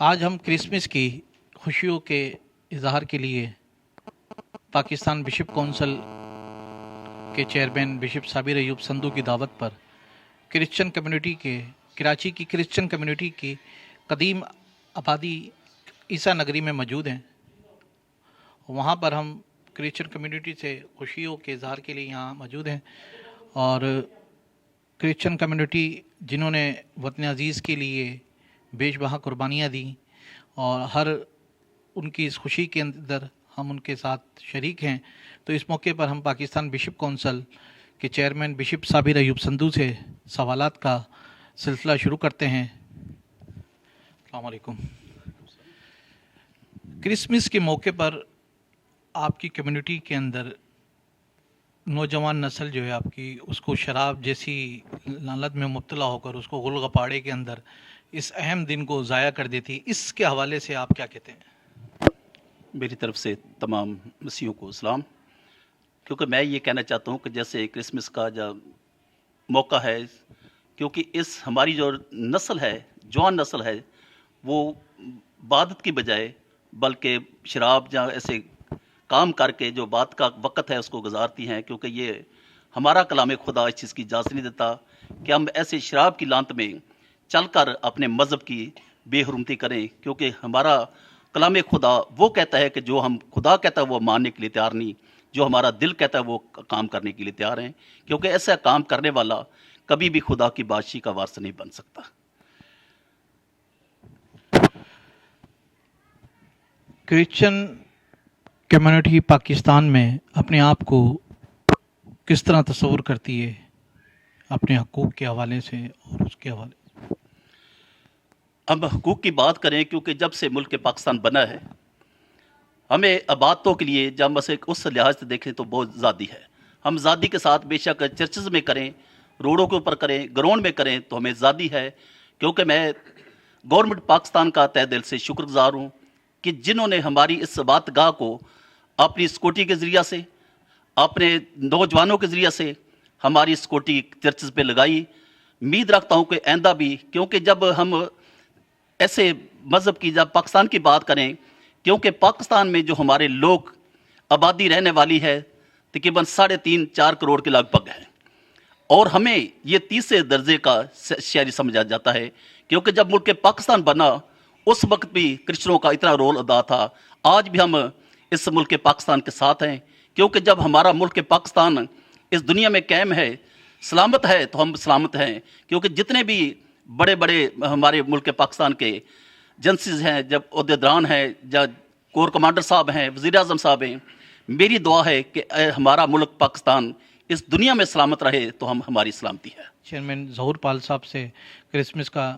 آج ہم کرسمس کی خوشیوں کے اظہار کے لیے پاکستان بشپ کونسل کے چیئرمین بشپ صابر ایوب سندھو کی دعوت پر کرسچن کمیونٹی کے کراچی کی کرسچن کمیونٹی کی قدیم آبادی عیسیٰ نگری میں موجود ہیں. وہاں پر ہم کرسچن کمیونٹی سے خوشیوں کے اظہار کے لیے یہاں موجود ہیں، اور کرسچن کمیونٹی جنہوں نے وطن عزیز کے لیے بیش بہا قربانیاں دیں، اور ہر ان کی اس خوشی کے اندر ہم ان کے ساتھ شریک ہیں. تو اس موقع پر ہم پاکستان بشپ کونسل کے چیئرمین بشپ صابر ایوب سندھو سے سوالات کا سلسلہ شروع کرتے ہیں. السلام علیکم. کرسمس کے موقع پر آپ کی کمیونٹی کے اندر نوجوان نسل جو ہے آپ کی، اس کو شراب جیسی لعنت میں مبتلا ہو کر اس کو غل غپاڑے کے اندر اس اہم دن کو ضائع کر دیتی. اس کے حوالے سے آپ کیا کہتے ہیں؟ میری طرف سے تمام مسیحیوں کو اسلام. کیونکہ میں یہ کہنا چاہتا ہوں کہ جیسے کرسمس کا جو موقع ہے، کیونکہ اس ہماری جو نسل ہے، جوان نسل ہے، وہ عبادت کی بجائے بلکہ شراب یا ایسے کام کر کے جو بات کا وقت ہے اس کو گزارتی ہیں. کیونکہ یہ ہمارا کلام خدا اس چیز کی اجازت نہیں دیتا کہ ہم ایسے شراب کی لانت میں چل کر اپنے مذہب کی بے حرمتی کریں. کیونکہ ہمارا کلام خدا وہ کہتا ہے کہ جو ہم خدا کہتا ہے وہ ماننے کے لیے تیار نہیں، جو ہمارا دل کہتا ہے وہ کام کرنے کے لیے تیار ہیں. کیونکہ ایسا کام کرنے والا کبھی بھی خدا کی بادشاہی کا وارث نہیں بن سکتا. کرسچن کمیونٹی پاکستان میں اپنے آپ کو کس طرح تصور کرتی ہے اپنے حقوق کے حوالے سے اور اس کے حوالے سے؟ ہم حقوق کی بات کریں، کیونکہ جب سے ملک پاکستان بنا ہے ہمیں عبادتوں کے لیے جب اسے اس لحاظ سے دیکھیں تو بہت زیادی ہے. ہم زیادی کے ساتھ بے شک چرچز میں کریں، روڈوں کے اوپر کریں، گراؤنڈ میں کریں تو ہمیں زیادی ہے. کیونکہ میں گورنمنٹ پاکستان کا تہ دل سے شکر گزار ہوں کہ جنہوں نے ہماری اس عبادت گاہ کو اپنی سیکورٹی کے ذریعہ سے، اپنے نوجوانوں کے ذریعہ سے ہماری سیکورٹی چرچز پہ لگائی. امید رکھتا ہوں کہ آئندہ بھی، کیونکہ جب ہم ایسے مذہب کی جب پاکستان کی بات کریں، کیونکہ پاکستان میں جو ہمارے لوگ آبادی رہنے والی ہے تقریباً 3.5-4 کروڑ کے لگ بھگ ہے، اور ہمیں یہ تیسرے درجے کا شہری سمجھا جاتا ہے. کیونکہ جب ملک پاکستان بنا اس وقت بھی کرسچنوں کا اتنا رول ادا تھا. آج بھی ہم اس ملک پاکستان کے ساتھ ہیں، کیونکہ جب ہمارا ملک پاکستان اس دنیا میں قائم ہے، سلامت ہے، تو ہم سلامت ہیں. کیونکہ جتنے بھی بڑے بڑے ہمارے ملک پاکستان کے جنسز ہیں، جب عہدیداران ہیں، یا کور کمانڈر صاحب ہیں، وزیر اعظم صاحب ہیں، میری دعا ہے کہ ہمارا ملک پاکستان اس دنیا میں سلامت رہے تو ہماری سلامتی ہے. چیئرمین ظہور پال صاحب سے کرسمس کا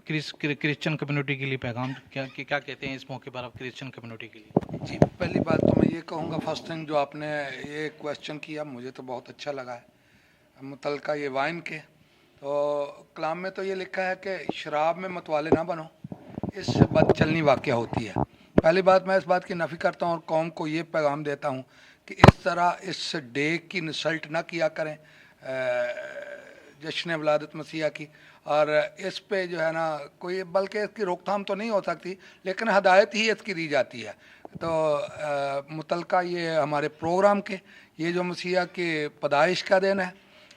کرسچن کمیونٹی کے لیے پیغام کیا کہتے ہیں اس موقع پر آپ کرسچن کمیونٹی کے لیے؟ جی، پہلی بات تو میں یہ کہوں گا، فرسٹ تھنگ جو آپ نے یہ کویسچن کیا مجھے تو بہت اچھا لگا ہے متعلقہ یہ وائن کے. تو کلام میں تو یہ لکھا ہے کہ شراب میں متوالے نہ بنو، اس سے بد چلنی واقع ہوتی ہے. پہلی بات میں اس بات کی نفی کرتا ہوں اور قوم کو یہ پیغام دیتا ہوں کہ اس طرح اس ڈے کی انسلٹ نہ کیا کریں، جشن ولادت مسیح کی. اور اس پہ جو ہے نا کوئی، بلکہ اس کی روک تھام تو نہیں ہو سکتی لیکن ہدایت ہی اس کی دی جاتی ہے. تو متعلقہ یہ ہمارے پروگرام کے، یہ جو مسیح کی پیدائش کا دن ہے،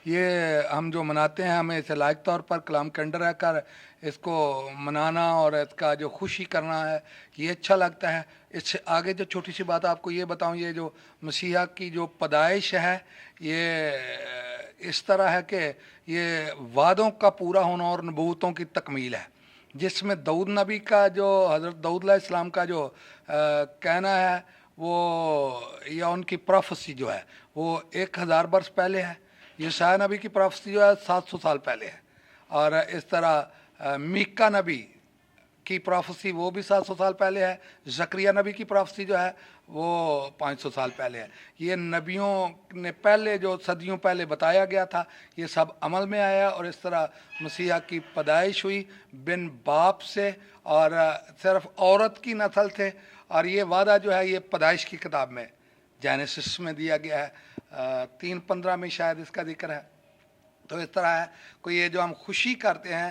یہ ہم جو مناتے ہیں، ہمیں اسے لائق طور پر کلام کے انڈر رہ کر اس کو منانا اور اس کا جو خوشی کرنا ہے یہ اچھا لگتا ہے. اس سے آگے جو چھوٹی سی بات آپ کو یہ بتاؤں، یہ جو مسیح کی جو پیدائش ہے یہ اس طرح ہے کہ یہ وعدوں کا پورا ہونا اور نبوتوں کی تکمیل ہے، جس میں داؤد نبی کا جو حضرت داؤد علیہ السلام کا جو کہنا ہے وہ، یا ان کی پروفیسی جو ہے وہ 1000 برس پہلے ہے. یسعیاہ نبی کی پروفیسی جو ہے 700 سال پہلے ہے. اور اس طرح میکا نبی کی پروفیسی وہ بھی 700 سال پہلے ہے. زکریا نبی کی پروفیسی جو ہے وہ 500 سال پہلے ہے. یہ نبیوں نے پہلے جو صدیوں پہلے بتایا گیا تھا یہ سب عمل میں آیا، اور اس طرح مسیح کی پیدائش ہوئی بن باپ سے اور صرف عورت کی نسل سے. اور یہ وعدہ جو ہے یہ پیدائش کی کتاب میں جینیسس میں دیا گیا ہے، 3:15 میں شاید اس کا ذکر ہے. تو اس طرح ہے کوئی یہ جو ہم خوشی کرتے ہیں